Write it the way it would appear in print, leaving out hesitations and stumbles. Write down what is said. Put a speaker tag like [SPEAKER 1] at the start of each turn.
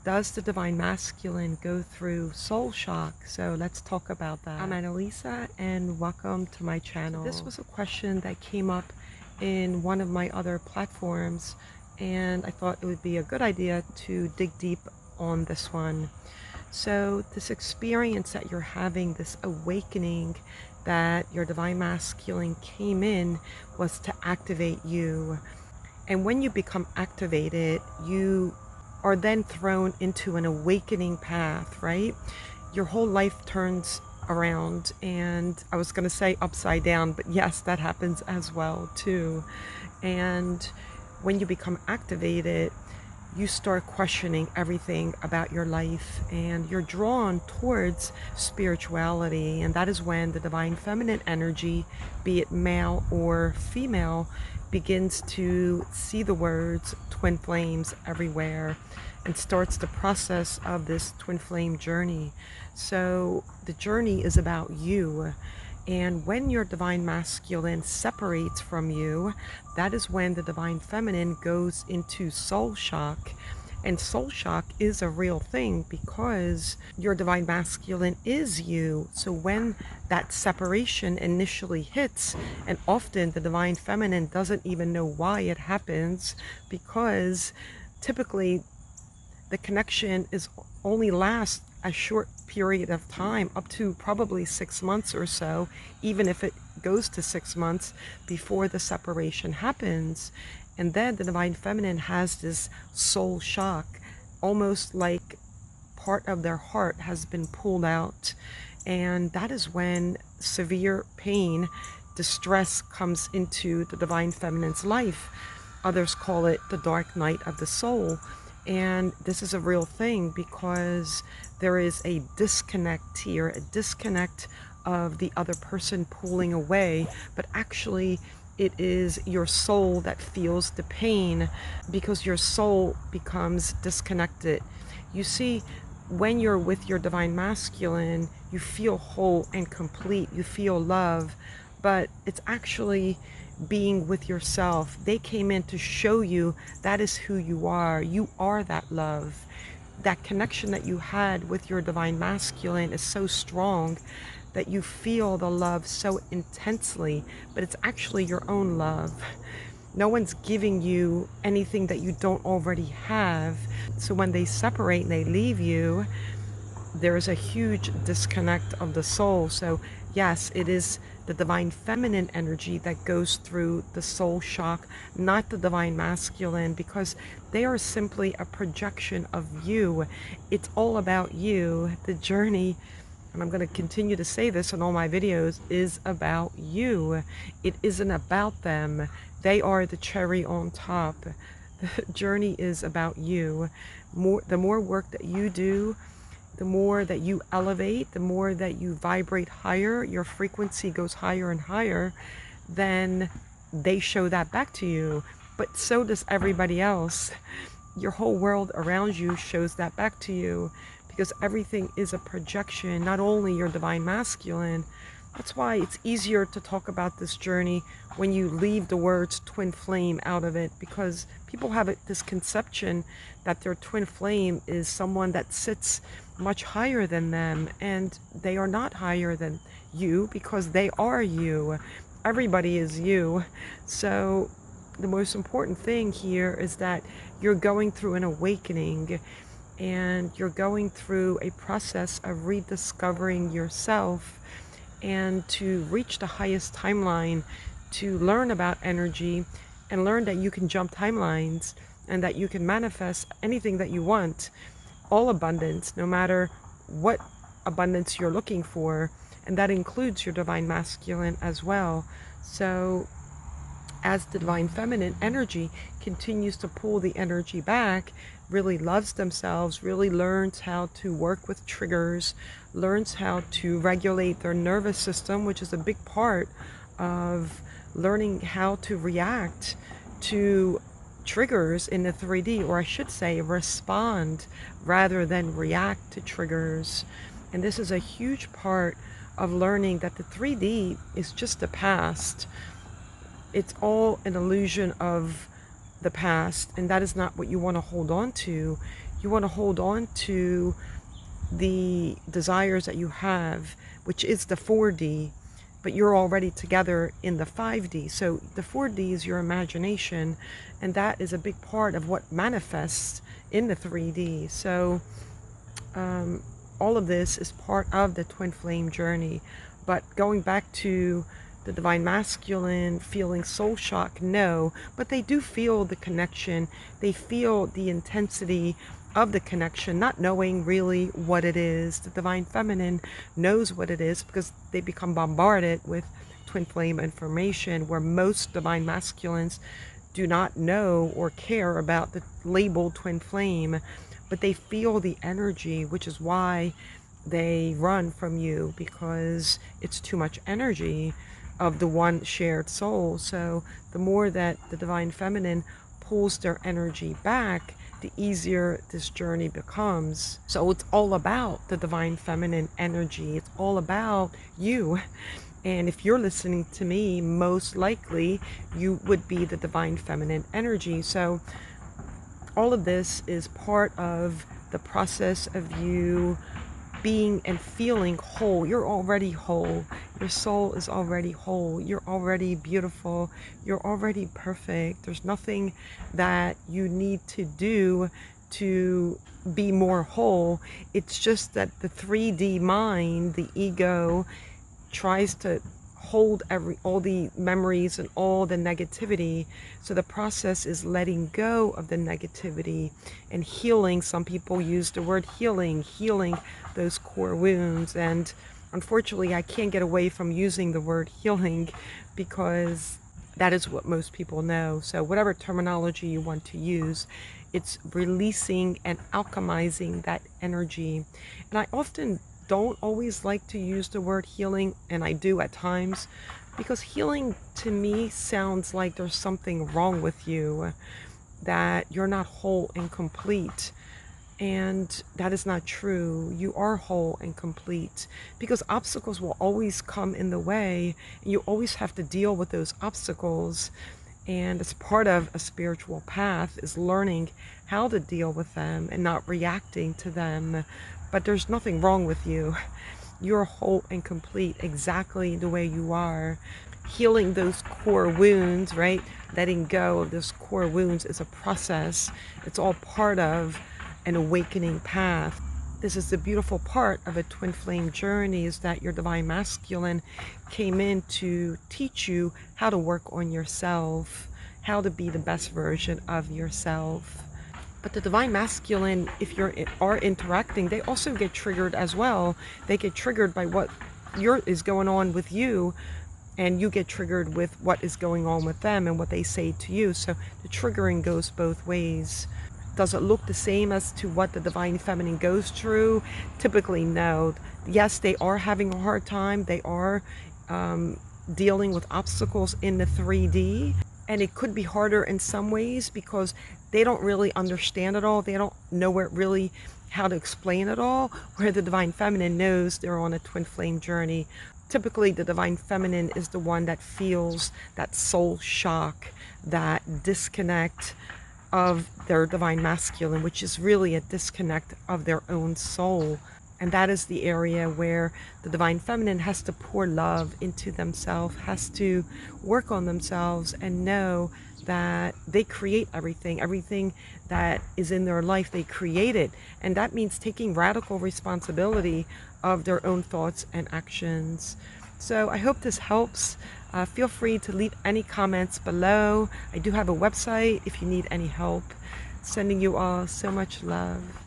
[SPEAKER 1] Does the divine masculine go through soul shock? So let's talk about that. I'm Annalisa and welcome to my channel. So this was a question that came up in one of my other platforms, and I thought it would be a good idea to dig deep on this one. So this experience that you're having, this awakening that your divine masculine came in, was to activate you. And when you become activated, you are then thrown into an awakening path, right? Your whole life turns around, and I was going to say upside down, but yes, that happens as well too. And when you become activated, you start questioning everything about your life, and you're drawn towards spirituality. And that is when the divine feminine energy, be it male or female, begins to see the words twin flames everywhere and starts the process of this twin flame journey. So the journey is about you. And when your divine masculine separates from you, that is when the divine feminine goes into soul shock. And soul shock is a real thing because your divine masculine is you. So when that separation initially hits, and often the divine feminine doesn't even know why it happens, because typically the connection is only lasts a short period of time, up to probably 6 months or so, even if it goes to 6 months before the separation happens. And then the divine feminine has this soul shock, almost like part of their heart has been pulled out. And that is when severe pain, distress comes into the divine feminine's life. Others call it the dark night of the soul. And this is a real thing because there is a disconnect here, a disconnect of the other person pulling away, but actually it is your soul that feels the pain because your soul becomes disconnected. You see, when you're with your divine masculine, you feel whole and complete, you feel love, but it's actually being with yourself. They came in to show you that is who you are. You are that love. That connection that you had with your divine masculine is so strong that you feel the love so intensely, but it's actually your own love. No one's giving you anything that you don't already have. So when they separate and they leave you, there is a huge disconnect of the soul. So yes, it is the divine feminine energy that goes through the soul shock, not the divine masculine, because they are simply a projection of you. It's all about you. The journey, and I'm going to continue to say this in all my videos, is about you. It isn't about them. They are the cherry on top. The journey is about you. The more work that you do, the more that you elevate, the more that you vibrate higher, your frequency goes higher and higher, then they show that back to you. But so does everybody else. Your whole world around you shows that back to you, because everything is a projection, not only your divine masculine. That's why it's easier to talk about this journey when you leave the words twin flame out of it, because people have this conception that their twin flame is someone that sits much higher than them, and they are not higher than you because they are you. Everybody is you. So the most important thing here is that you're going through an awakening, and you're going through a process of rediscovering yourself, and to reach the highest timeline, to learn about energy and learn that you can jump timelines and that you can manifest anything that you want, all abundance, no matter what abundance you're looking for. And that includes your divine masculine as well. So as the divine feminine energy continues to pull the energy back, really loves themselves, really learns how to work with triggers, learns how to regulate their nervous system, which is a big part of learning how to react to triggers in the 3D, or I should say respond rather than react to triggers. And this is a huge part of learning that the 3D is just the past. It's all an illusion of the past, and that is not what you want to hold on to. You want to hold on to the desires that you have, which is the 4D, but you're already together in the 5D. So the 4D is your imagination, and that is a big part of what manifests in the 3D. So all of this is part of the twin flame journey. But going back to the divine masculine feeling soul shock, no, but they do feel the connection. They feel the intensity of the connection, not knowing really what it is. The divine feminine knows what it is because they become bombarded with twin flame information, where most divine masculines do not know or care about the label twin flame, but they feel the energy, which is why they run from you, because it's too much energy of the one shared soul. So the more that the divine feminine pulls their energy back, the easier this journey becomes. So it's all about the divine feminine energy. It's all about you. And if you're listening to me, most likely you would be the divine feminine energy. So all of this is part of the process of you being and feeling whole. You're already whole. Your soul is already whole. You're already beautiful. You're already perfect. There's nothing that you need to do to be more whole. It's just that the 3D mind, the ego, tries to hold all the memories and all the negativity. So the process is letting go of the negativity and healing. Some people use the word healing those core wounds. And unfortunately, I can't get away from using the word healing because that is what most people know. So whatever terminology you want to use, it's releasing and alchemizing that energy. And I often don't always like to use the word healing, and I do at times, because healing to me sounds like there's something wrong with you, that you're not whole and complete. And that is not true. You are whole and complete, because obstacles will always come in the way, and you always have to deal with those obstacles. And it's part of a spiritual path, is learning how to deal with them and not reacting to them. But there's nothing wrong with you. You're whole and complete exactly the way you are. Healing those core wounds, right? Letting go of those core wounds is a process. It's all part of an awakening path. This is the beautiful part of a twin flame journey, is that your divine masculine came in to teach you how to work on yourself, how to be the best version of yourself. But the divine masculine, if you are interacting, they also get triggered as well. They get triggered by what is going on with you, and you get triggered with what is going on with them and what they say to you. So the triggering goes both ways. Does it look the same as to what the divine feminine goes through? Typically, no. Yes, they are having a hard time. They are dealing with obstacles in the 3D. And it could be harder in some ways because they don't really understand it all. They don't know how to explain it all, where the divine feminine knows they're on a twin flame journey. Typically, the divine feminine is the one that feels that soul shock, that disconnect of their divine masculine, which is really a disconnect of their own soul. And that is the area where the divine feminine has to pour love into themselves, has to work on themselves and know that they create everything. Everything that is in their life, they create it. And that means taking radical responsibility of their own thoughts and actions. So I hope this helps. Feel free to leave any comments below. I do have a website if you need any help. Sending you all so much love.